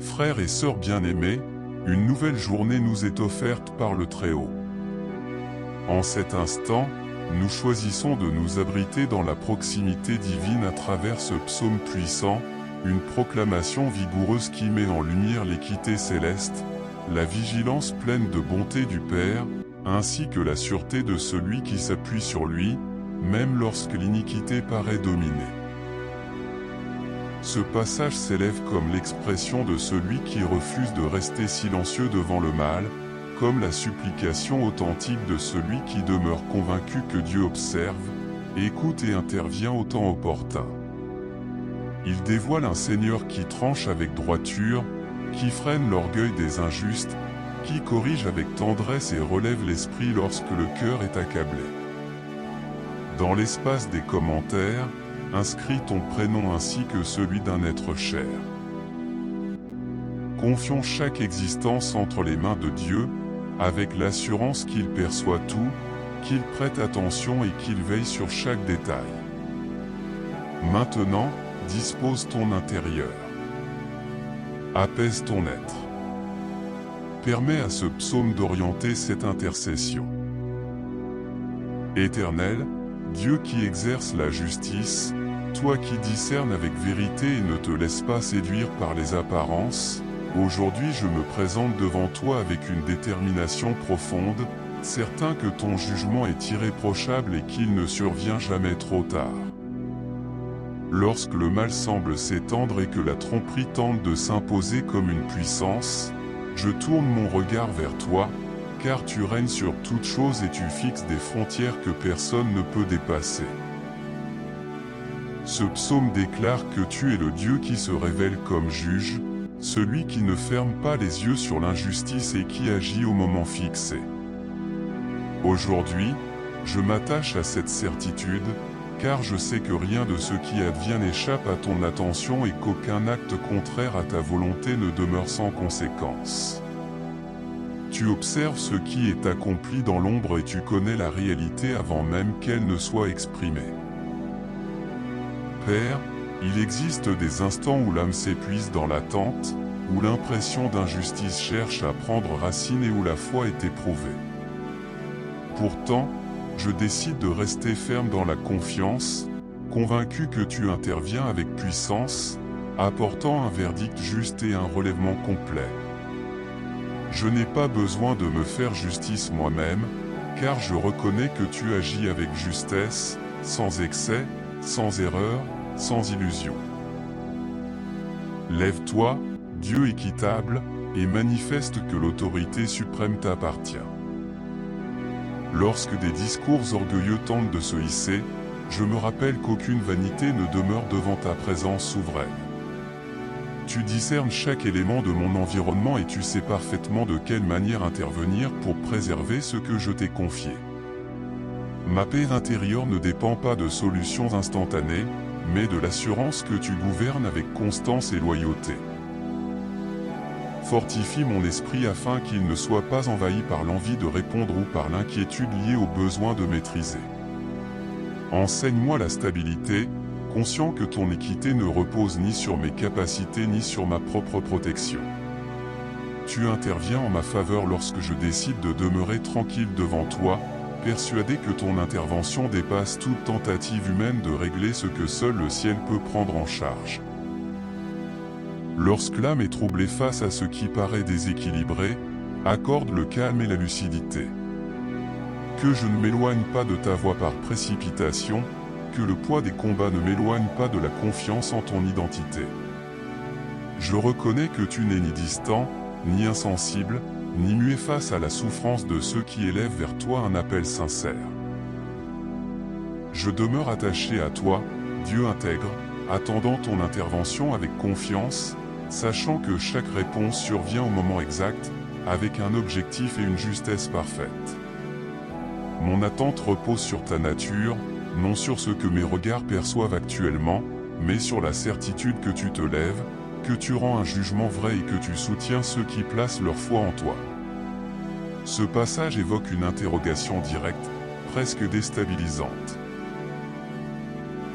Frères et sœurs bien-aimés, une nouvelle journée nous est offerte par le Très-Haut. En cet instant, nous choisissons de nous abriter dans la proximité divine à travers ce psaume puissant, une proclamation vigoureuse qui met en lumière l'équité céleste, la vigilance pleine de bonté du Père, ainsi que la sûreté de celui qui s'appuie sur lui, même lorsque l'iniquité paraît dominer. Ce passage s'élève comme l'expression de celui qui refuse de rester silencieux devant le mal, comme la supplication authentique de celui qui demeure convaincu que Dieu observe, écoute et intervient au temps opportun. Il dévoile un Seigneur qui tranche avec droiture, qui freine l'orgueil des injustes, qui corrige avec tendresse et relève l'esprit lorsque le cœur est accablé. Dans l'espace des commentaires, inscris ton prénom ainsi que celui d'un être cher. Confions chaque existence entre les mains de Dieu, avec l'assurance qu'il perçoit tout, qu'il prête attention et qu'il veille sur chaque détail. Maintenant, dispose ton intérieur. Apaise ton être. Permets à ce psaume d'orienter cette intercession. Éternel, Dieu qui exerce la justice, toi qui discernes avec vérité et ne te laisse pas séduire par les apparences, aujourd'hui je me présente devant toi avec une détermination profonde, certain que ton jugement est irréprochable et qu'il ne survient jamais trop tard. Lorsque le mal semble s'étendre et que la tromperie tente de s'imposer comme une puissance, je tourne mon regard vers toi, car tu règnes sur toutes choses et tu fixes des frontières que personne ne peut dépasser. Ce psaume déclare que tu es le Dieu qui se révèle comme juge, celui qui ne ferme pas les yeux sur l'injustice et qui agit au moment fixé. Aujourd'hui, je m'attache à cette certitude, car je sais que rien de ce qui advient n'échappe à ton attention et qu'aucun acte contraire à ta volonté ne demeure sans conséquence. Tu observes ce qui est accompli dans l'ombre et tu connais la réalité avant même qu'elle ne soit exprimée. Père, il existe des instants où l'âme s'épuise dans l'attente, où l'impression d'injustice cherche à prendre racine et où la foi est éprouvée. Pourtant, je décide de rester ferme dans la confiance, convaincu que tu interviens avec puissance, apportant un verdict juste et un relèvement complet. Je n'ai pas besoin de me faire justice moi-même, car je reconnais que tu agis avec justesse, sans excès, sans erreur, sans illusion. Lève-toi, Dieu équitable, et manifeste que l'autorité suprême t'appartient. Lorsque des discours orgueilleux tentent de se hisser, je me rappelle qu'aucune vanité ne demeure devant ta présence souveraine. Tu discernes chaque élément de mon environnement et tu sais parfaitement de quelle manière intervenir pour préserver ce que je t'ai confié. Ma paix intérieure ne dépend pas de solutions instantanées, mais de l'assurance que tu gouvernes avec constance et loyauté. Fortifie mon esprit afin qu'il ne soit pas envahi par l'envie de répondre ou par l'inquiétude liée au besoin de maîtriser. Enseigne-moi la stabilité, conscient que ton équité ne repose ni sur mes capacités ni sur ma propre protection. Tu interviens en ma faveur lorsque je décide de demeurer tranquille devant toi, persuadé que ton intervention dépasse toute tentative humaine de régler ce que seul le ciel peut prendre en charge. Lorsque l'âme est troublée face à ce qui paraît déséquilibré, accorde le calme et la lucidité. Que je ne m'éloigne pas de ta voie par précipitation, que le poids des combats ne m'éloigne pas de la confiance en ton identité. Je reconnais que tu n'es ni distant, ni insensible, ni muet face à la souffrance de ceux qui élèvent vers toi un appel sincère. Je demeure attaché à toi, Dieu intègre, attendant ton intervention avec confiance, sachant que chaque réponse survient au moment exact, avec un objectif et une justesse parfaite. Mon attente repose sur ta nature, non sur ce que mes regards perçoivent actuellement, mais sur la certitude que tu te lèves, que tu rends un jugement vrai et que tu soutiens ceux qui placent leur foi en toi. Ce passage évoque une interrogation directe, presque déstabilisante.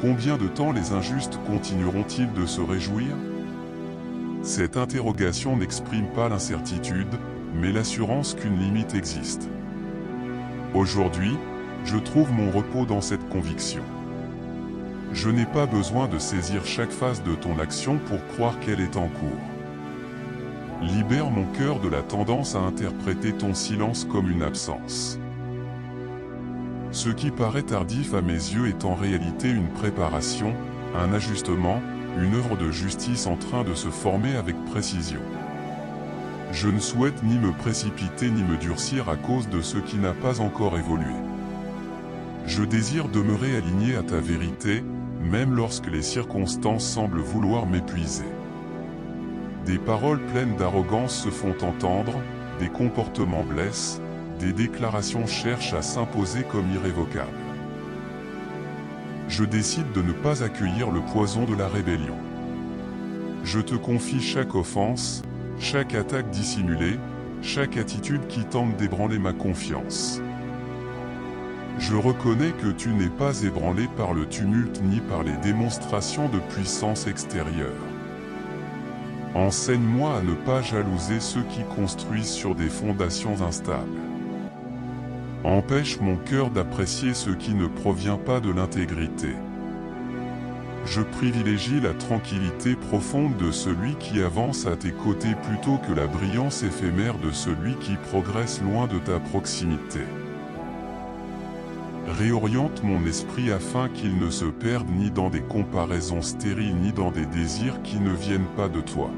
Combien de temps les injustes continueront-ils de se réjouir ? Cette interrogation n'exprime pas l'incertitude, mais l'assurance qu'une limite existe. Aujourd'hui, je trouve mon repos dans cette conviction. Je n'ai pas besoin de saisir chaque phase de ton action pour croire qu'elle est en cours. Libère mon cœur de la tendance à interpréter ton silence comme une absence. Ce qui paraît tardif à mes yeux est en réalité une préparation, un ajustement, une œuvre de justice en train de se former avec précision. Je ne souhaite ni me précipiter ni me durcir à cause de ce qui n'a pas encore évolué. Je désire demeurer aligné à ta vérité, même lorsque les circonstances semblent vouloir m'épuiser. Des paroles pleines d'arrogance se font entendre, des comportements blessent, des déclarations cherchent à s'imposer comme irrévocables. Je décide de ne pas accueillir le poison de la rébellion. Je te confie chaque offense, chaque attaque dissimulée, chaque attitude qui tente d'ébranler ma confiance. Je reconnais que tu n'es pas ébranlé par le tumulte ni par les démonstrations de puissance extérieure. Enseigne-moi à ne pas jalouser ceux qui construisent sur des fondations instables. Empêche mon cœur d'apprécier ce qui ne provient pas de l'intégrité. Je privilégie la tranquillité profonde de celui qui avance à tes côtés plutôt que la brillance éphémère de celui qui progresse loin de ta proximité. Réoriente mon esprit afin qu'il ne se perde ni dans des comparaisons stériles ni dans des désirs qui ne viennent pas de toi.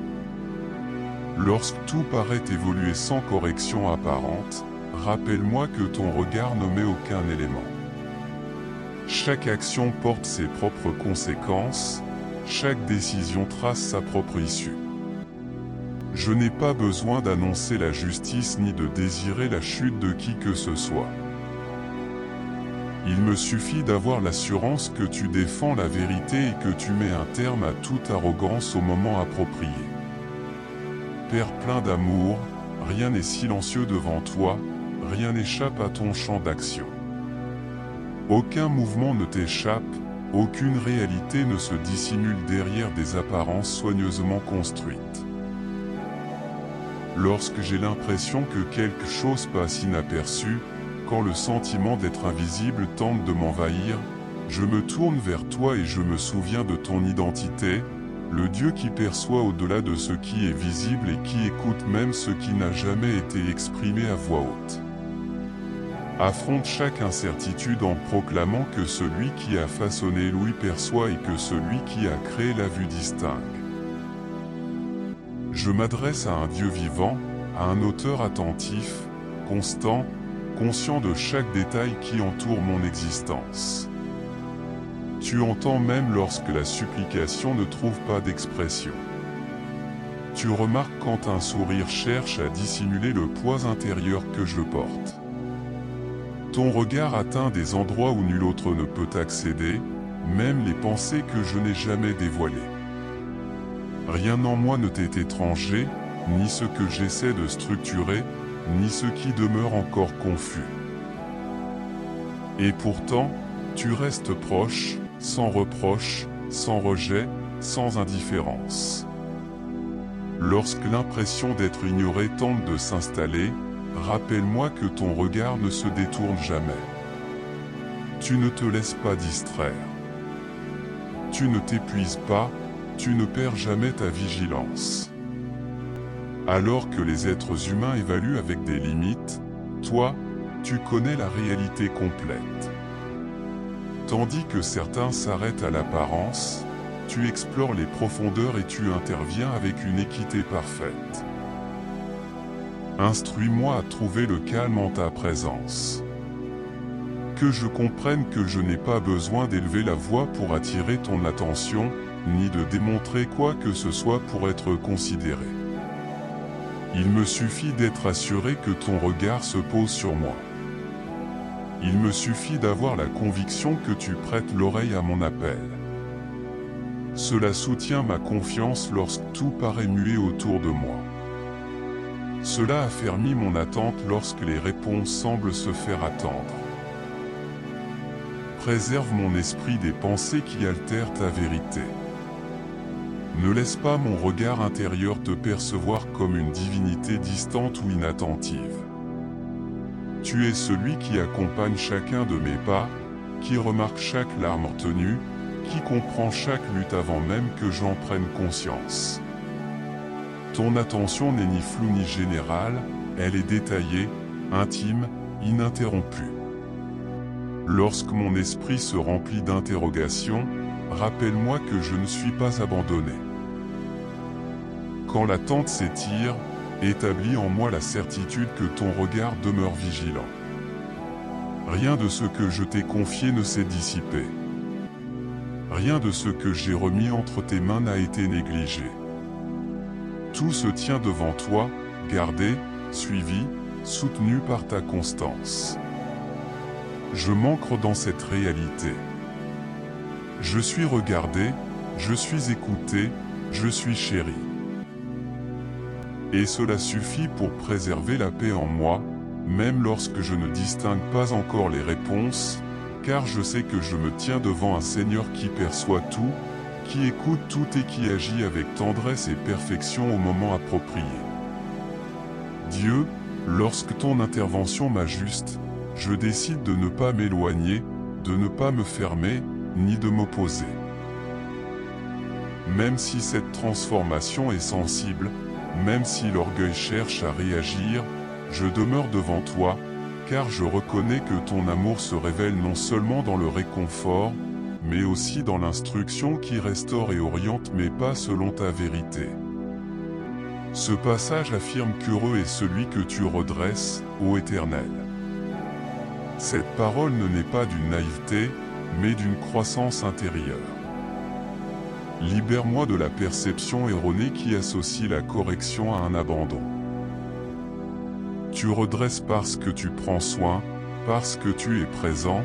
Lorsque tout paraît évoluer sans correction apparente, rappelle-moi que ton regard ne met aucun élément. Chaque action porte ses propres conséquences, chaque décision trace sa propre issue. Je n'ai pas besoin d'annoncer la justice ni de désirer la chute de qui que ce soit. Il me suffit d'avoir l'assurance que tu défends la vérité et que tu mets un terme à toute arrogance au moment approprié. Père plein d'amour, rien n'est silencieux devant toi, rien n'échappe à ton champ d'action. Aucun mouvement ne t'échappe, aucune réalité ne se dissimule derrière des apparences soigneusement construites. Lorsque j'ai l'impression que quelque chose passe inaperçu, quand le sentiment d'être invisible tente de m'envahir, je me tourne vers toi et je me souviens de ton identité, le Dieu qui perçoit au-delà de ce qui est visible et qui écoute même ce qui n'a jamais été exprimé à voix haute. Affronte chaque incertitude en proclamant que celui qui a façonné l'ouïe perçoit et que celui qui a créé la vue distingue. Je m'adresse à un Dieu vivant, à un auteur attentif, constant, conscient de chaque détail qui entoure mon existence. Tu entends même lorsque la supplication ne trouve pas d'expression. Tu remarques quand un sourire cherche à dissimuler le poids intérieur que je porte. Ton regard atteint des endroits où nul autre ne peut accéder, même les pensées que je n'ai jamais dévoilées. Rien en moi ne t'est étranger, ni ce que j'essaie de structurer, ni ce qui demeure encore confus. Et pourtant, tu restes proche, sans reproche, sans rejet, sans indifférence. Lorsque l'impression d'être ignoré tente de s'installer, rappelle-moi que ton regard ne se détourne jamais. Tu ne te laisses pas distraire. Tu ne t'épuises pas, tu ne perds jamais ta vigilance. Alors que les êtres humains évaluent avec des limites, toi, tu connais la réalité complète. Tandis que certains s'arrêtent à l'apparence, tu explores les profondeurs et tu interviens avec une équité parfaite. Instruis-moi à trouver le calme en ta présence. Que je comprenne que je n'ai pas besoin d'élever la voix pour attirer ton attention, ni de démontrer quoi que ce soit pour être considéré. Il me suffit d'être assuré que ton regard se pose sur moi. Il me suffit d'avoir la conviction que tu prêtes l'oreille à mon appel. Cela soutient ma confiance lorsque tout paraît muet autour de moi. Cela affermit mon attente lorsque les réponses semblent se faire attendre. Préserve mon esprit des pensées qui altèrent ta vérité. Ne laisse pas mon regard intérieur te percevoir comme une divinité distante ou inattentive. Tu es celui qui accompagne chacun de mes pas, qui remarque chaque larme retenue, qui comprend chaque lutte avant même que j'en prenne conscience. Ton attention n'est ni floue ni générale, elle est détaillée, intime, ininterrompue. Lorsque mon esprit se remplit d'interrogations, rappelle-moi que je ne suis pas abandonné. Quand l'attente s'étire, établis en moi la certitude que ton regard demeure vigilant. Rien de ce que je t'ai confié ne s'est dissipé. Rien de ce que j'ai remis entre tes mains n'a été négligé. Tout se tient devant toi, gardé, suivi, soutenu par ta constance. Je m'ancre dans cette réalité. Je suis regardé, je suis écouté, je suis chéri. Et cela suffit pour préserver la paix en moi, même lorsque je ne distingue pas encore les réponses, car je sais que je me tiens devant un Seigneur qui perçoit tout, qui écoute tout et qui agit avec tendresse et perfection au moment approprié. Dieu, lorsque ton intervention m'ajuste, je décide de ne pas m'éloigner, de ne pas me fermer, ni de m'opposer. Même si cette transformation est sensible, même si l'orgueil cherche à réagir, je demeure devant toi, car je reconnais que ton amour se révèle non seulement dans le réconfort, mais aussi dans l'instruction qui restaure et oriente mes pas selon ta vérité. Ce passage affirme qu'heureux est celui que tu redresses, ô Éternel. Cette parole ne naît pas d'une naïveté, mais d'une croissance intérieure. Libère-moi de la perception erronée qui associe la correction à un abandon. Tu redresses parce que tu prends soin, parce que tu es présent,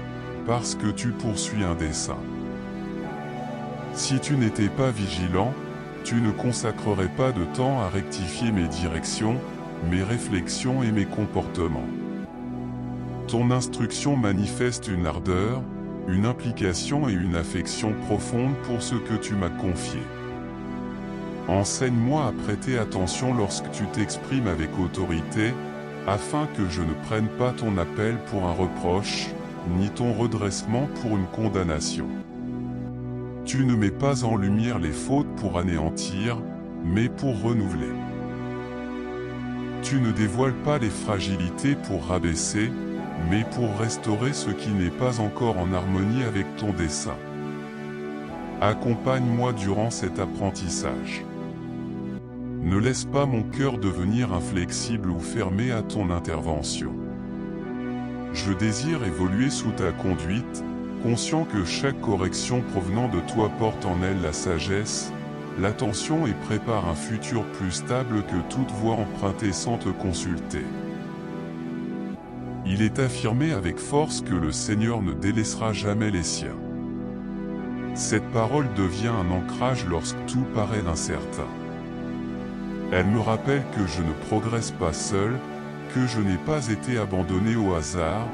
parce que tu poursuis un dessein. Si tu n'étais pas vigilant, tu ne consacrerais pas de temps à rectifier mes directions, mes réflexions et mes comportements. Ton instruction manifeste une ardeur, une implication et une affection profonde pour ce que tu m'as confié. Enseigne-moi à prêter attention lorsque tu t'exprimes avec autorité, afin que je ne prenne pas ton appel pour un reproche, ni ton redressement pour une condamnation. Tu ne mets pas en lumière les fautes pour anéantir, mais pour renouveler. Tu ne dévoiles pas les fragilités pour rabaisser, mais pour restaurer ce qui n'est pas encore en harmonie avec ton dessein. Accompagne-moi durant cet apprentissage. Ne laisse pas mon cœur devenir inflexible ou fermé à ton intervention. Je désire évoluer sous ta conduite, conscient que chaque correction provenant de toi porte en elle la sagesse, l'attention et prépare un futur plus stable que toute voie empruntée sans te consulter. Il est affirmé avec force que le Seigneur ne délaissera jamais les siens. Cette parole devient un ancrage lorsque tout paraît incertain. Elle me rappelle que je ne progresse pas seul, que je n'ai pas été abandonné au hasard,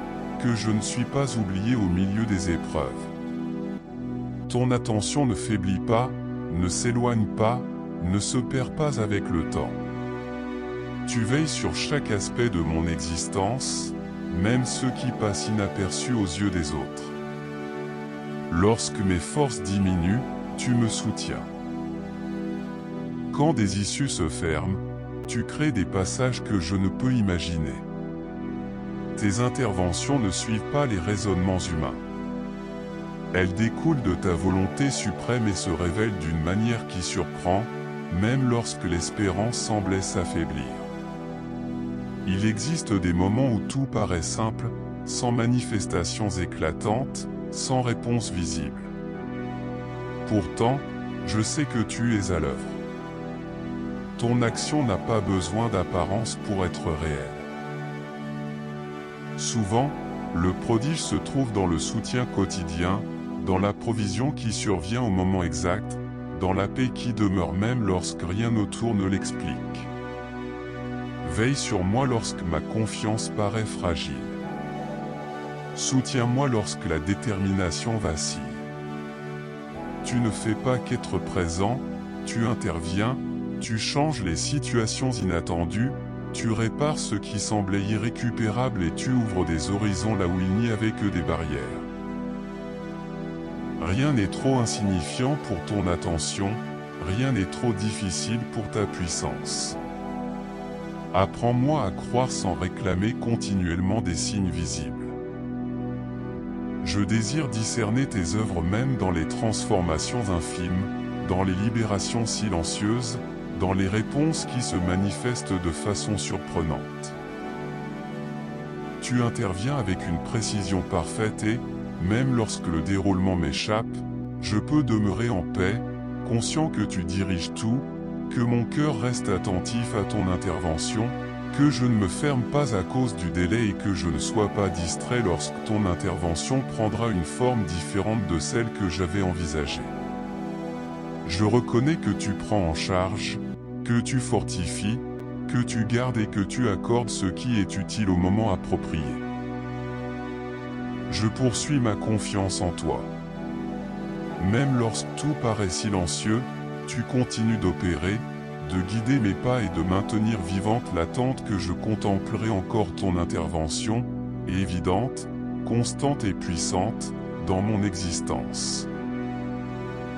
que je ne suis pas oublié au milieu des épreuves. Ton attention ne faiblit pas, ne s'éloigne pas, ne se perd pas avec le temps. Tu veilles sur chaque aspect de mon existence, même ceux qui passent inaperçus aux yeux des autres. Lorsque mes forces diminuent, tu me soutiens. Quand des issues se ferment, tu crées des passages que je ne peux imaginer. Tes interventions ne suivent pas les raisonnements humains. Elles découlent de ta volonté suprême et se révèlent d'une manière qui surprend, même lorsque l'espérance semblait s'affaiblir. Il existe des moments où tout paraît simple, sans manifestations éclatantes, sans réponse visible. Pourtant, je sais que tu es à l'œuvre. Ton action n'a pas besoin d'apparence pour être réelle. Souvent, le prodige se trouve dans le soutien quotidien, dans la provision qui survient au moment exact, dans la paix qui demeure même lorsque rien autour ne l'explique. Veille sur moi lorsque ma confiance paraît fragile. Soutiens-moi lorsque la détermination vacille. Tu ne fais pas qu'être présent, tu interviens, tu changes les situations inattendues, tu répares ce qui semblait irrécupérable et tu ouvres des horizons là où il n'y avait que des barrières. Rien n'est trop insignifiant pour ton attention, rien n'est trop difficile pour ta puissance. Apprends-moi à croire sans réclamer continuellement des signes visibles. Je désire discerner tes œuvres même dans les transformations infimes, dans les libérations silencieuses, dans les réponses qui se manifestent de façon surprenante. Tu interviens avec une précision parfaite et, même lorsque le déroulement m'échappe, je peux demeurer en paix, conscient que tu diriges tout, que mon cœur reste attentif à ton intervention, que je ne me ferme pas à cause du délai et que je ne sois pas distrait lorsque ton intervention prendra une forme différente de celle que j'avais envisagée. Je reconnais que tu prends en charge, que tu fortifies, que tu gardes et que tu accordes ce qui est utile au moment approprié. Je poursuis ma confiance en toi. Même lorsque tout paraît silencieux, tu continues d'opérer, de guider mes pas et de maintenir vivante l'attente que je contemplerai encore ton intervention, évidente, constante et puissante, dans mon existence.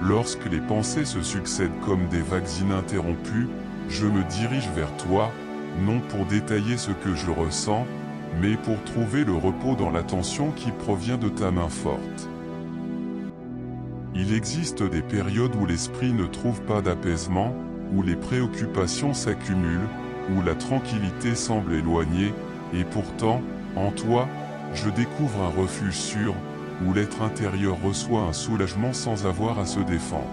Lorsque les pensées se succèdent comme des vagues ininterrompues, je me dirige vers toi, non pour détailler ce que je ressens, mais pour trouver le repos dans l'attention qui provient de ta main forte. Il existe des périodes où l'esprit ne trouve pas d'apaisement, où les préoccupations s'accumulent, où la tranquillité semble éloignée, et pourtant, en toi, je découvre un refuge sûr, où l'être intérieur reçoit un soulagement sans avoir à se défendre.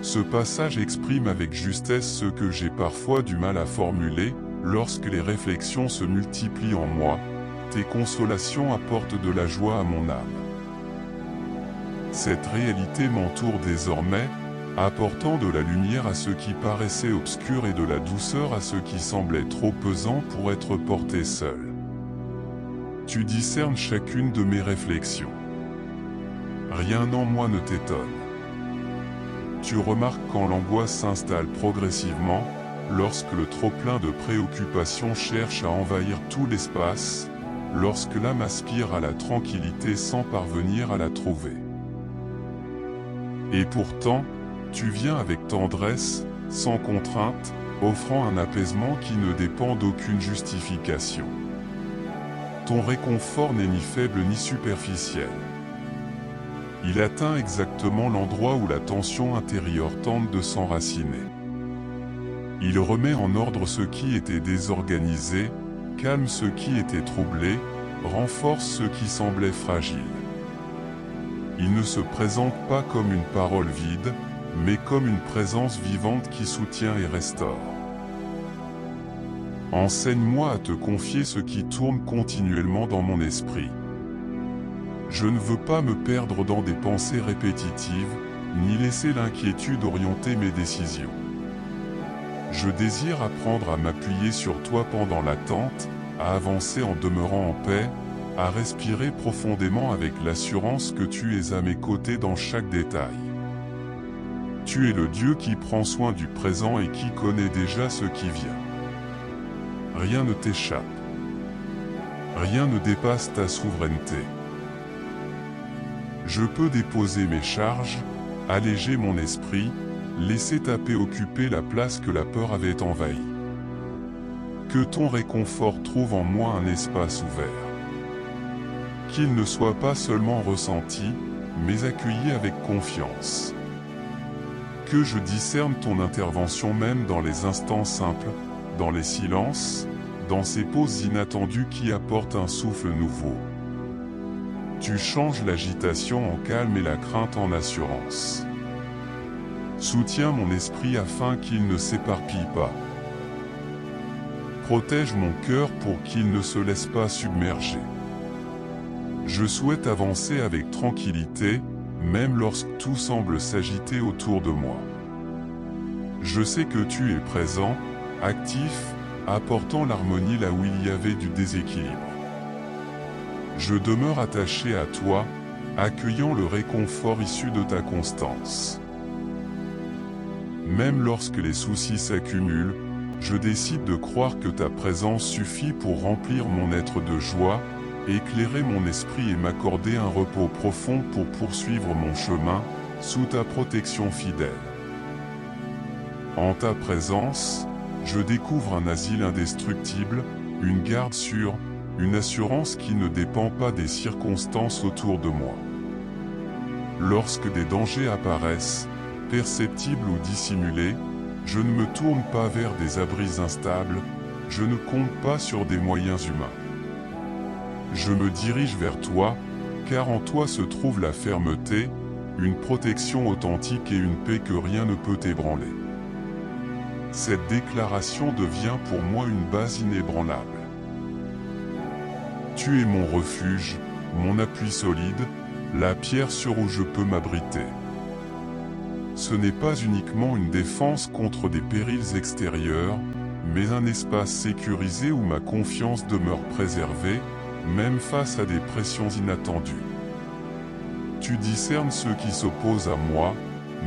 Ce passage exprime avec justesse ce que j'ai parfois du mal à formuler, lorsque les réflexions se multiplient en moi, tes consolations apportent de la joie à mon âme. Cette réalité m'entoure désormais, apportant de la lumière à ce qui paraissait obscur et de la douceur à ce qui semblait trop pesant pour être porté seul. Tu discernes chacune de mes réflexions. Rien en moi ne t'étonne. Tu remarques quand l'angoisse s'installe progressivement, lorsque le trop-plein de préoccupations cherche à envahir tout l'espace, lorsque l'âme aspire à la tranquillité sans parvenir à la trouver. Et pourtant, tu viens avec tendresse, sans contrainte, offrant un apaisement qui ne dépend d'aucune justification. Ton réconfort n'est ni faible ni superficiel. Il atteint exactement l'endroit où la tension intérieure tente de s'enraciner. Il remet en ordre ce qui était désorganisé, calme ce qui était troublé, renforce ce qui semblait fragile. Il ne se présente pas comme une parole vide, mais comme une présence vivante qui soutient et restaure. Enseigne-moi à te confier ce qui tourne continuellement dans mon esprit. Je ne veux pas me perdre dans des pensées répétitives, ni laisser l'inquiétude orienter mes décisions. Je désire apprendre à m'appuyer sur toi pendant l'attente, à avancer en demeurant en paix, à respirer profondément avec l'assurance que tu es à mes côtés dans chaque détail. Tu es le Dieu qui prend soin du présent et qui connaît déjà ce qui vient. Rien ne t'échappe. Rien ne dépasse ta souveraineté. Je peux déposer mes charges, alléger mon esprit, laisser ta paix occuper la place que la peur avait envahie. Que ton réconfort trouve en moi un espace ouvert. Qu'il ne soit pas seulement ressenti, mais accueilli avec confiance. Que je discerne ton intervention même dans les instants simples, dans les silences, dans ces pauses inattendues qui apportent un souffle nouveau. Tu changes l'agitation en calme et la crainte en assurance. Soutiens mon esprit afin qu'il ne s'éparpille pas. Protège mon cœur pour qu'il ne se laisse pas submerger. Je souhaite avancer avec tranquillité, même lorsque tout semble s'agiter autour de moi. Je sais que tu es présent, actif, apportant l'harmonie là où il y avait du déséquilibre. Je demeure attaché à toi, accueillant le réconfort issu de ta constance. Même lorsque les soucis s'accumulent, je décide de croire que ta présence suffit pour remplir mon être de joie, éclairer mon esprit et m'accorder un repos profond pour poursuivre mon chemin, sous ta protection fidèle. En ta présence, je découvre un asile indestructible, une garde sûre, une assurance qui ne dépend pas des circonstances autour de moi. Lorsque des dangers apparaissent, perceptibles ou dissimulés, je ne me tourne pas vers des abris instables, je ne compte pas sur des moyens humains. Je me dirige vers toi, car en toi se trouve la fermeté, une protection authentique et une paix que rien ne peut ébranler. Cette déclaration devient pour moi une base inébranlable. Tu es mon refuge, mon appui solide, la pierre sur où je peux m'abriter. Ce n'est pas uniquement une défense contre des périls extérieurs, mais un espace sécurisé où ma confiance demeure préservée, même face à des pressions inattendues. Tu discernes ceux qui s'opposent à moi,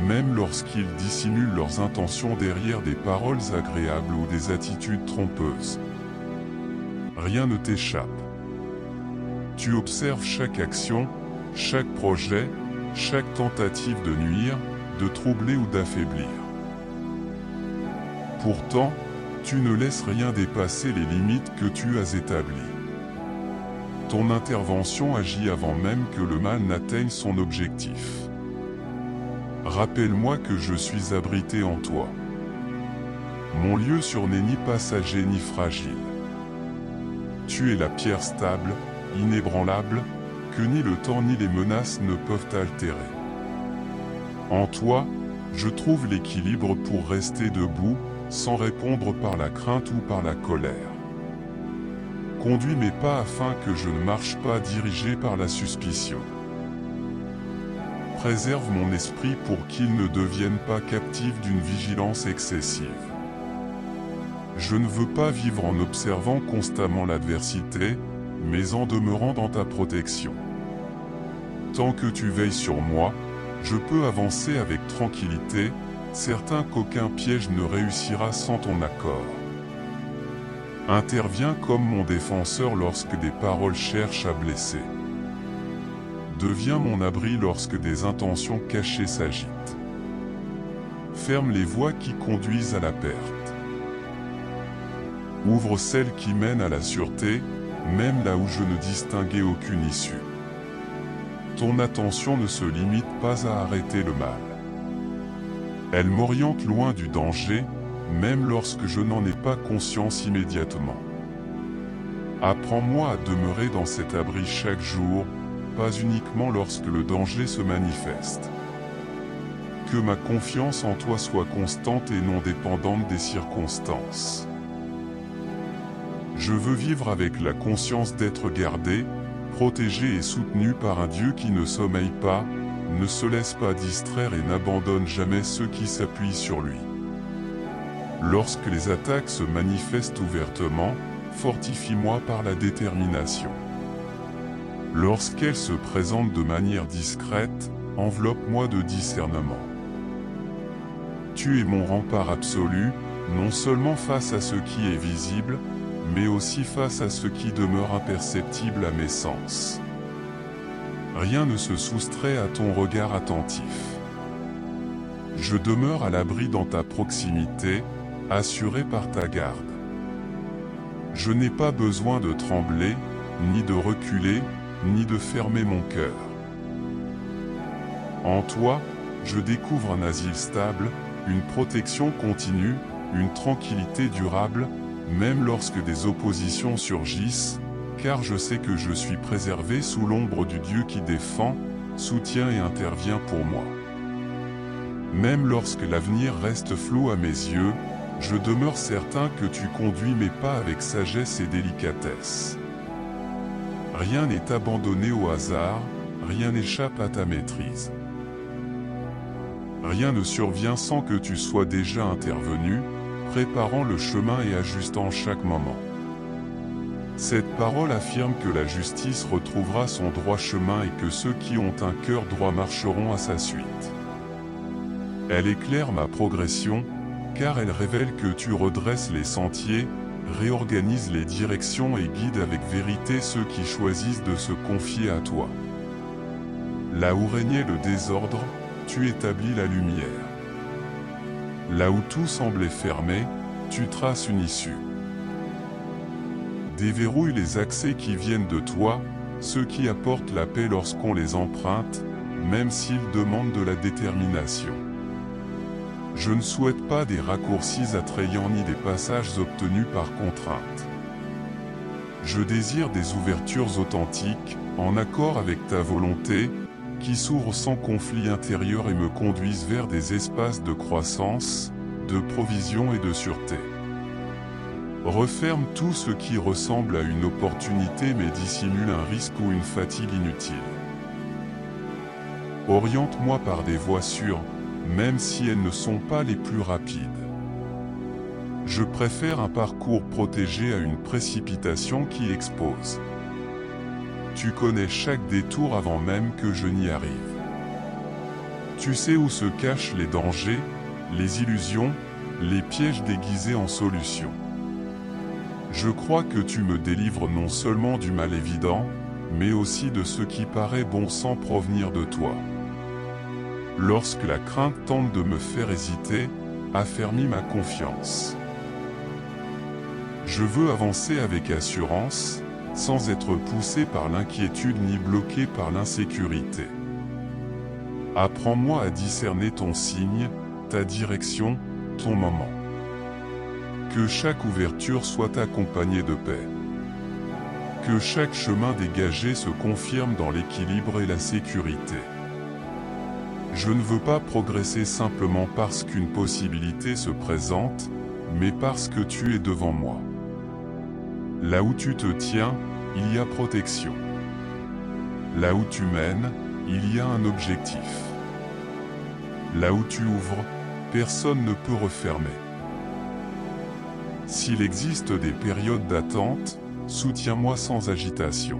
même lorsqu'ils dissimulent leurs intentions derrière des paroles agréables ou des attitudes trompeuses. Rien ne t'échappe. Tu observes chaque action, chaque projet, chaque tentative de nuire, de troubler ou d'affaiblir. Pourtant, tu ne laisses rien dépasser les limites que tu as établies. Ton intervention agit avant même que le mal n'atteigne son objectif. Rappelle-moi que je suis abrité en toi. Mon lieu sûr n'est ni passager ni fragile. Tu es la pierre stable, inébranlable, que ni le temps ni les menaces ne peuvent altérer. En toi, je trouve l'équilibre pour rester debout, sans répondre par la crainte ou par la colère. Conduis mes pas afin que je ne marche pas dirigé par la suspicion. Préserve mon esprit pour qu'il ne devienne pas captif d'une vigilance excessive. Je ne veux pas vivre en observant constamment l'adversité, mais en demeurant dans ta protection. Tant que tu veilles sur moi, je peux avancer avec tranquillité, certain qu'aucun piège ne réussira sans ton accord. Interviens comme mon défenseur lorsque des paroles cherchent à blesser. Deviens mon abri lorsque des intentions cachées s'agitent. Ferme les voies qui conduisent à la perte. Ouvre celles qui mènent à la sûreté, même là où je ne distinguais aucune issue. Ton attention ne se limite pas à arrêter le mal. Elle m'oriente loin du danger, même lorsque je n'en ai pas conscience immédiatement. Apprends-moi à demeurer dans cet abri chaque jour, pas uniquement lorsque le danger se manifeste. Que ma confiance en toi soit constante et non dépendante des circonstances. Je veux vivre avec la conscience d'être gardé, protégé et soutenu par un Dieu qui ne sommeille pas, ne se laisse pas distraire et n'abandonne jamais ceux qui s'appuient sur lui. Lorsque les attaques se manifestent ouvertement, fortifie-moi par la détermination. Lorsqu'elles se présentent de manière discrète, enveloppe-moi de discernement. Tu es mon rempart absolu, non seulement face à ce qui est visible, mais aussi face à ce qui demeure imperceptible à mes sens. Rien ne se soustrait à ton regard attentif. Je demeure à l'abri dans ta proximité, assuré par ta garde. Je n'ai pas besoin de trembler, ni de reculer, ni de fermer mon cœur. En toi, je découvre un asile stable, une protection continue, une tranquillité durable, même lorsque des oppositions surgissent, car je sais que je suis préservé sous l'ombre du Dieu qui défend, soutient et intervient pour moi. Même lorsque l'avenir reste flou à mes yeux, je demeure certain que tu conduis mes pas avec sagesse et délicatesse. Rien n'est abandonné au hasard, rien n'échappe à ta maîtrise. Rien ne survient sans que tu sois déjà intervenu, préparant le chemin et ajustant chaque moment. Cette parole affirme que la justice retrouvera son droit chemin et que ceux qui ont un cœur droit marcheront à sa suite. Elle éclaire ma progression, car elle révèle que tu redresses les sentiers, réorganises les directions et guides avec vérité ceux qui choisissent de se confier à toi. Là où régnait le désordre, tu établis la lumière. Là où tout semblait fermé, tu traces une issue. Déverrouille les accès qui viennent de toi, ceux qui apportent la paix lorsqu'on les emprunte, même s'ils demandent de la détermination. Je ne souhaite pas des raccourcis attrayants ni des passages obtenus par contrainte. Je désire des ouvertures authentiques, en accord avec ta volonté, qui s'ouvrent sans conflit intérieur et me conduisent vers des espaces de croissance, de provision et de sûreté. Referme tout ce qui ressemble à une opportunité mais dissimule un risque ou une fatigue inutile. Oriente-moi par des voies sûres, même si elles ne sont pas les plus rapides. Je préfère un parcours protégé à une précipitation qui expose. Tu connais chaque détour avant même que je n'y arrive. Tu sais où se cachent les dangers, les illusions, les pièges déguisés en solutions. Je crois que tu me délivres non seulement du mal évident, mais aussi de ce qui paraît bon sans provenir de toi. Lorsque la crainte tente de me faire hésiter, affermis ma confiance. Je veux avancer avec assurance, sans être poussé par l'inquiétude ni bloqué par l'insécurité. Apprends-moi à discerner ton signe, ta direction, ton moment. Que chaque ouverture soit accompagnée de paix. Que chaque chemin dégagé se confirme dans l'équilibre et la sécurité. Je ne veux pas progresser simplement parce qu'une possibilité se présente, mais parce que tu es devant moi. Là où tu te tiens, il y a protection. Là où tu mènes, il y a un objectif. Là où tu ouvres, personne ne peut refermer. S'il existe des périodes d'attente, soutiens-moi sans agitation.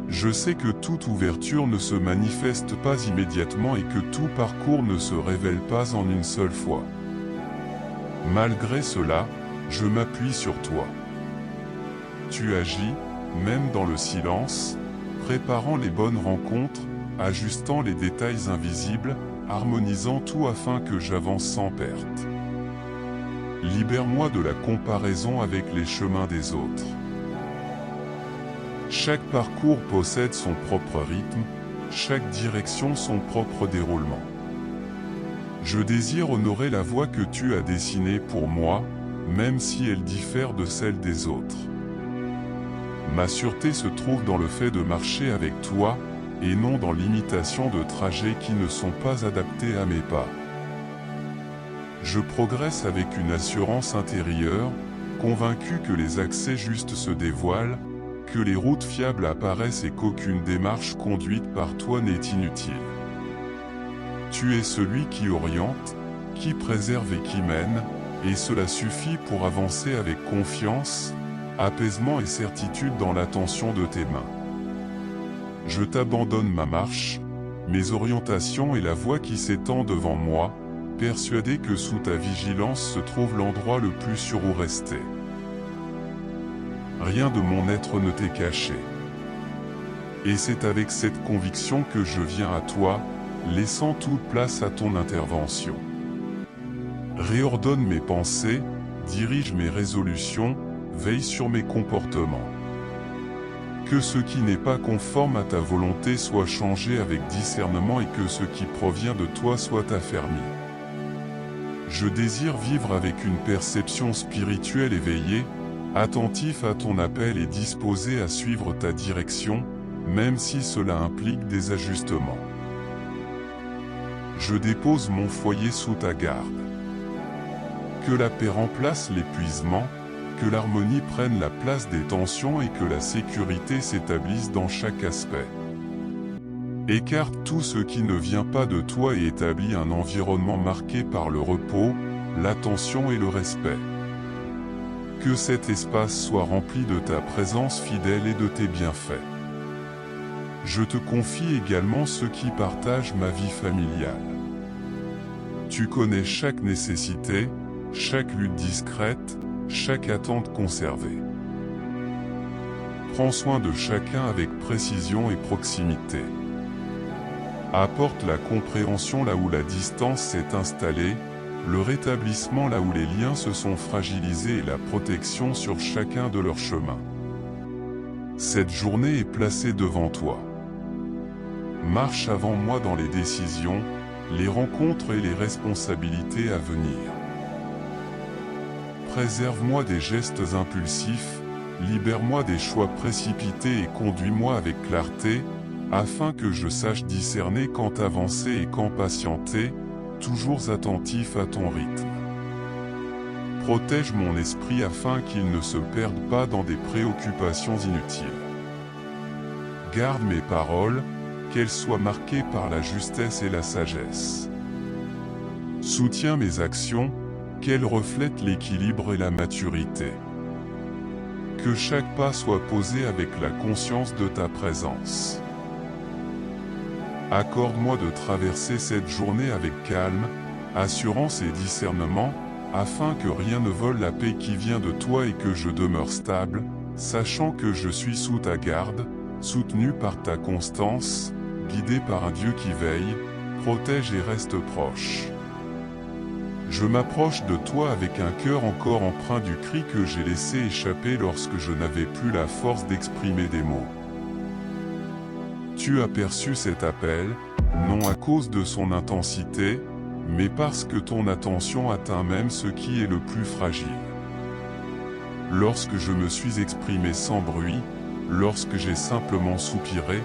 Je sais que toute ouverture ne se manifeste pas immédiatement et que tout parcours ne se révèle pas en une seule fois. Malgré cela, je m'appuie sur toi. Tu agis, même dans le silence, préparant les bonnes rencontres, ajustant les détails invisibles, harmonisant tout afin que j'avance sans perte. Libère-moi de la comparaison avec les chemins des autres. Chaque parcours possède son propre rythme, chaque direction son propre déroulement. Je désire honorer la voie que tu as dessinée pour moi, même si elle diffère de celle des autres. Ma sûreté se trouve dans le fait de marcher avec toi, et non dans l'imitation de trajets qui ne sont pas adaptés à mes pas. Je progresse avec une assurance intérieure, convaincu que les accès justes se dévoilent, que les routes fiables apparaissent et qu'aucune démarche conduite par toi n'est inutile. Tu es celui qui oriente, qui préserve et qui mène, et cela suffit pour avancer avec confiance, apaisement et certitude dans l'attention de tes mains. Je t'abandonne ma marche, mes orientations et la voie qui s'étend devant moi, persuadé que sous ta vigilance se trouve l'endroit le plus sûr où rester. Rien de mon être ne t'est caché. Et c'est avec cette conviction que je viens à toi, laissant toute place à ton intervention. Réordonne mes pensées, dirige mes résolutions, veille sur mes comportements. Que ce qui n'est pas conforme à ta volonté soit changé avec discernement et que ce qui provient de toi soit affermi. Je désire vivre avec une perception spirituelle éveillée, attentif à ton appel et disposé à suivre ta direction, même si cela implique des ajustements. Je dépose mon foyer sous ta garde. Que la paix remplace l'épuisement, que l'harmonie prenne la place des tensions et que la sécurité s'établisse dans chaque aspect. Écarte tout ce qui ne vient pas de toi et établis un environnement marqué par le repos, l'attention et le respect. Que cet espace soit rempli de ta présence fidèle et de tes bienfaits. Je te confie également ceux qui partagent ma vie familiale. Tu connais chaque nécessité, chaque lutte discrète, chaque attente conservée. Prends soin de chacun avec précision et proximité. Apporte la compréhension là où la distance s'est installée, le rétablissement là où les liens se sont fragilisés et la protection sur chacun de leurs chemins. Cette journée est placée devant toi. Marche avant moi dans les décisions, les rencontres et les responsabilités à venir. Préserve-moi des gestes impulsifs, libère-moi des choix précipités et conduis-moi avec clarté, afin que je sache discerner quand avancer et quand patienter, toujours attentif à ton rythme. Protège mon esprit afin qu'il ne se perde pas dans des préoccupations inutiles. Garde mes paroles, qu'elles soient marquées par la justesse et la sagesse. Soutiens mes actions, qu'elles reflètent l'équilibre et la maturité. Que chaque pas soit posé avec la conscience de ta présence. Accorde-moi de traverser cette journée avec calme, assurance et discernement, afin que rien ne vole la paix qui vient de toi et que je demeure stable, sachant que je suis sous ta garde, soutenu par ta constance, guidé par un Dieu qui veille, protège et reste proche. Je m'approche de toi avec un cœur encore empreint du cri que j'ai laissé échapper lorsque je n'avais plus la force d'exprimer des mots. Tu as perçu cet appel, non à cause de son intensité, mais parce que ton attention atteint même ce qui est le plus fragile. Lorsque je me suis exprimé sans bruit, lorsque j'ai simplement soupiré,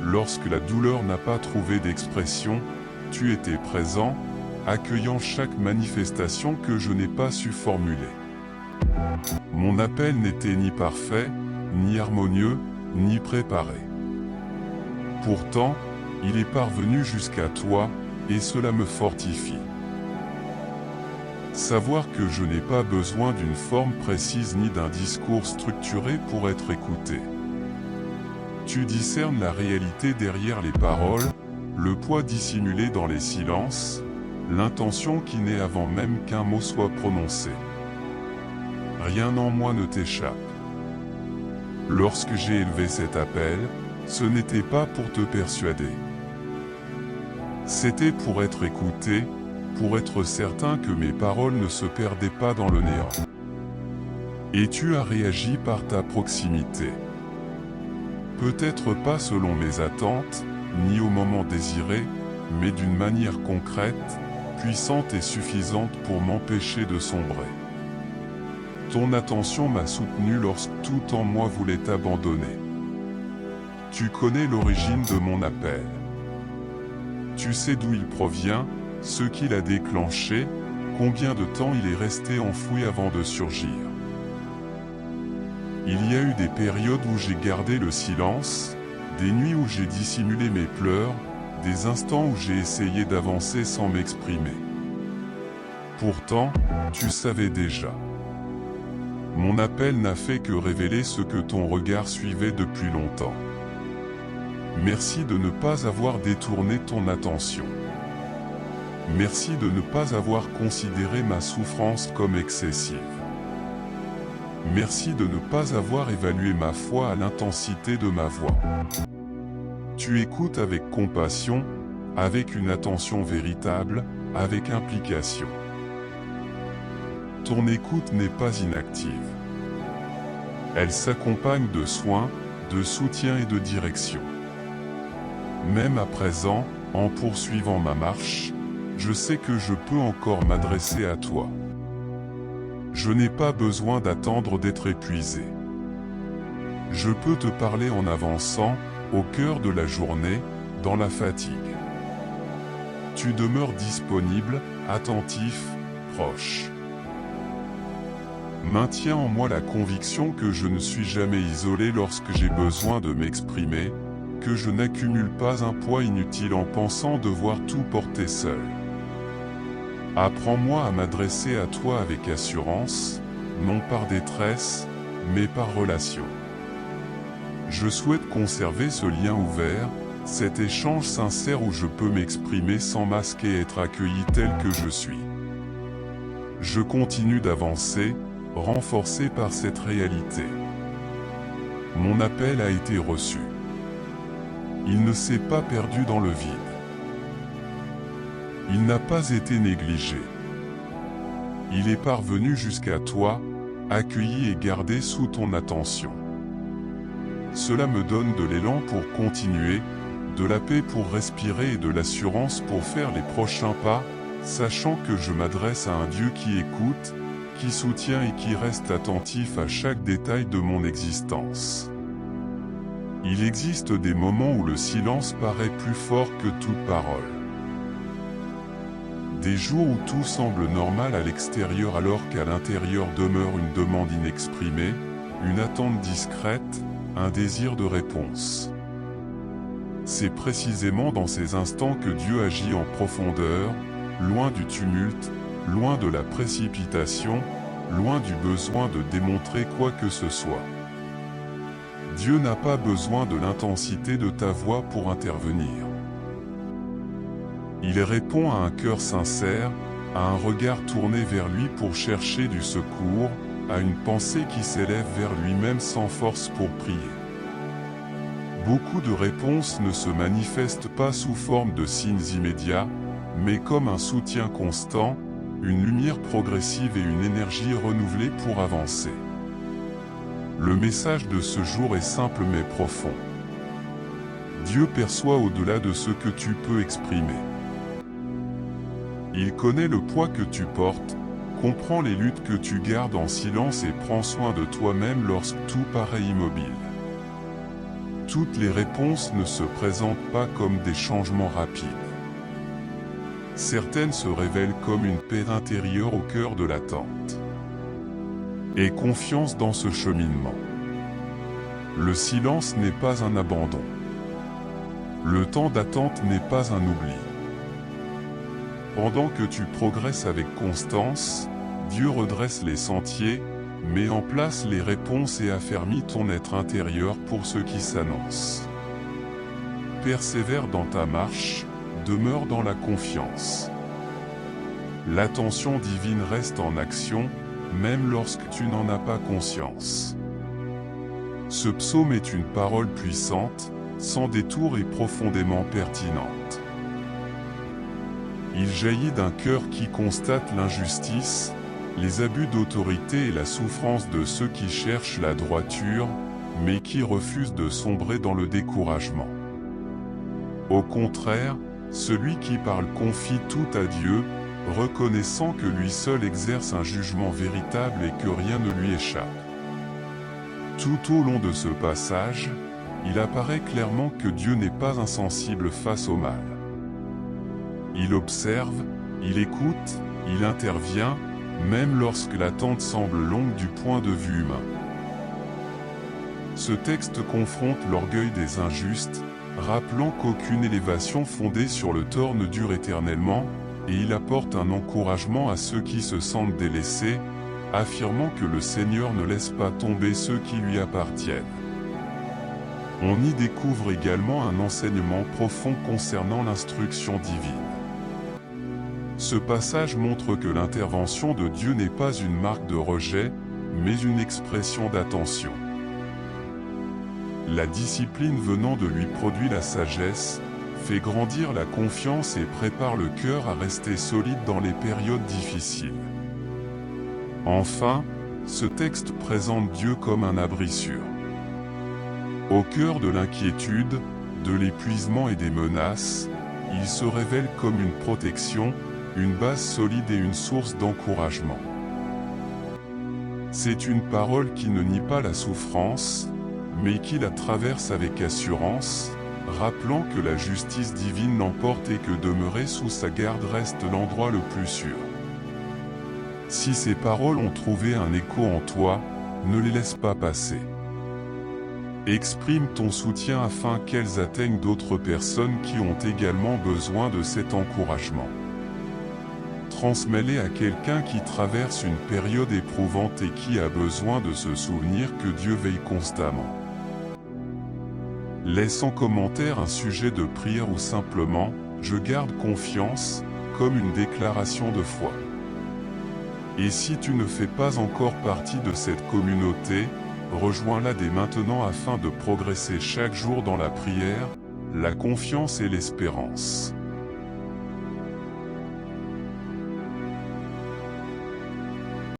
lorsque la douleur n'a pas trouvé d'expression, tu étais présent, accueillant chaque manifestation que je n'ai pas su formuler. Mon appel n'était ni parfait, ni harmonieux, ni préparé. Pourtant, il est parvenu jusqu'à toi, et cela me fortifie. Savoir que je n'ai pas besoin d'une forme précise ni d'un discours structuré pour être écouté. Tu discernes la réalité derrière les paroles, le poids dissimulé dans les silences, l'intention qui naît avant même qu'un mot soit prononcé. Rien en moi ne t'échappe. Lorsque j'ai élevé cet appel, ce n'était pas pour te persuader. C'était pour être écouté, pour être certain que mes paroles ne se perdaient pas dans le néant. Et tu as réagi par ta proximité. Peut-être pas selon mes attentes, ni au moment désiré, mais d'une manière concrète, puissante et suffisante pour m'empêcher de sombrer. Ton attention m'a soutenu lorsque tout en moi voulait abandonner. Tu connais l'origine de mon appel. Tu sais d'où il provient, ce qui l'a déclenché, combien de temps il est resté enfoui avant de surgir. Il y a eu des périodes où j'ai gardé le silence, des nuits où j'ai dissimulé mes pleurs, des instants où j'ai essayé d'avancer sans m'exprimer. Pourtant, tu savais déjà. Mon appel n'a fait que révéler ce que ton regard suivait depuis longtemps. Merci de ne pas avoir détourné ton attention. Merci de ne pas avoir considéré ma souffrance comme excessive. Merci de ne pas avoir évalué ma foi à l'intensité de ma voix. Tu écoutes avec compassion, avec une attention véritable, avec implication. Ton écoute n'est pas inactive. Elle s'accompagne de soins, de soutien et de direction. Même à présent, en poursuivant ma marche, je sais que je peux encore m'adresser à toi. Je n'ai pas besoin d'attendre d'être épuisé. Je peux te parler en avançant, au cœur de la journée, dans la fatigue. Tu demeures disponible, attentif, proche. Maintiens en moi la conviction que je ne suis jamais isolé lorsque j'ai besoin de m'exprimer, que je n'accumule pas un poids inutile en pensant devoir tout porter seul. Apprends-moi à m'adresser à toi avec assurance, non par détresse, mais par relation. Je souhaite conserver ce lien ouvert, Cet échange sincère où je peux m'exprimer sans masque et être accueilli tel que je suis. Je continue d'avancer, renforcé par cette réalité. Mon appel a été reçu. Il ne s'est pas perdu dans le vide. Il n'a pas été négligé. Il est parvenu jusqu'à toi, accueilli et gardé sous ton attention. Cela me donne de l'élan pour continuer, de la paix pour respirer et de l'assurance pour faire les prochains pas, sachant que je m'adresse à un Dieu qui écoute, qui soutient et qui reste attentif à chaque détail de mon existence. Il existe des moments où le silence paraît plus fort que toute parole. Des jours où tout semble normal à l'extérieur alors qu'à l'intérieur demeure une demande inexprimée, une attente discrète, un désir de réponse. C'est précisément dans ces instants que Dieu agit en profondeur, loin du tumulte, loin de la précipitation, loin du besoin de démontrer quoi que ce soit. Dieu n'a pas besoin de l'intensité de ta voix pour intervenir. Il répond à un cœur sincère, à un regard tourné vers lui pour chercher du secours, à une pensée qui s'élève vers lui-même sans force pour prier. Beaucoup de réponses ne se manifestent pas sous forme de signes immédiats, mais comme un soutien constant, une lumière progressive et une énergie renouvelée pour avancer. Le message de ce jour est simple mais profond. Dieu perçoit au-delà de ce que tu peux exprimer. Il connaît le poids que tu portes, comprend les luttes que tu gardes en silence et prend soin de toi-même lorsque tout paraît immobile. Toutes les réponses ne se présentent pas comme des changements rapides. Certaines se révèlent comme une paix intérieure au cœur de l'attente. Aie confiance dans ce cheminement. Le silence n'est pas un abandon. Le temps d'attente n'est pas un oubli. Pendant que tu progresses avec constance, Dieu redresse les sentiers, met en place les réponses et affermit ton être intérieur pour ce qui s'annonce. Persévère dans ta marche, demeure dans la confiance. L'attention divine reste en action, même lorsque tu n'en as pas conscience. Ce psaume est une parole puissante, sans détour et profondément pertinente. Il jaillit d'un cœur qui constate l'injustice, les abus d'autorité et la souffrance de ceux qui cherchent la droiture, mais qui refusent de sombrer dans le découragement. Au contraire, celui qui parle confie tout à Dieu, reconnaissant que lui seul exerce un jugement véritable et que rien ne lui échappe. Tout au long de ce passage, il apparaît clairement que Dieu n'est pas insensible face au mal. Il observe, il écoute, il intervient, même lorsque l'attente semble longue du point de vue humain. Ce texte confronte l'orgueil des injustes, rappelant qu'aucune élévation fondée sur le tort ne dure éternellement, et il apporte un encouragement à ceux qui se sentent délaissés, affirmant que le Seigneur ne laisse pas tomber ceux qui lui appartiennent. On y découvre également un enseignement profond concernant l'instruction divine. Ce passage montre que l'intervention de Dieu n'est pas une marque de rejet, mais une expression d'attention. La discipline venant de lui produit la sagesse, fait grandir la confiance et prépare le cœur à rester solide dans les périodes difficiles. Enfin, ce texte présente Dieu comme un abri sûr. Au cœur de l'inquiétude, de l'épuisement et des menaces, il se révèle comme une protection, une base solide et une source d'encouragement. C'est une parole qui ne nie pas la souffrance, mais qui la traverse avec assurance, rappelant que la justice divine l'emporte et que demeurer sous sa garde reste l'endroit le plus sûr. Si ces paroles ont trouvé un écho en toi, ne les laisse pas passer. Exprime ton soutien afin qu'elles atteignent d'autres personnes qui ont également besoin de cet encouragement. Transmets-les à quelqu'un qui traverse une période éprouvante et qui a besoin de se souvenir que Dieu veille constamment. Laisse en commentaire un sujet de prière ou simplement « Je garde confiance » comme une déclaration de foi. Et si tu ne fais pas encore partie de cette communauté, rejoins-la dès maintenant afin de progresser chaque jour dans la prière, la confiance et l'espérance.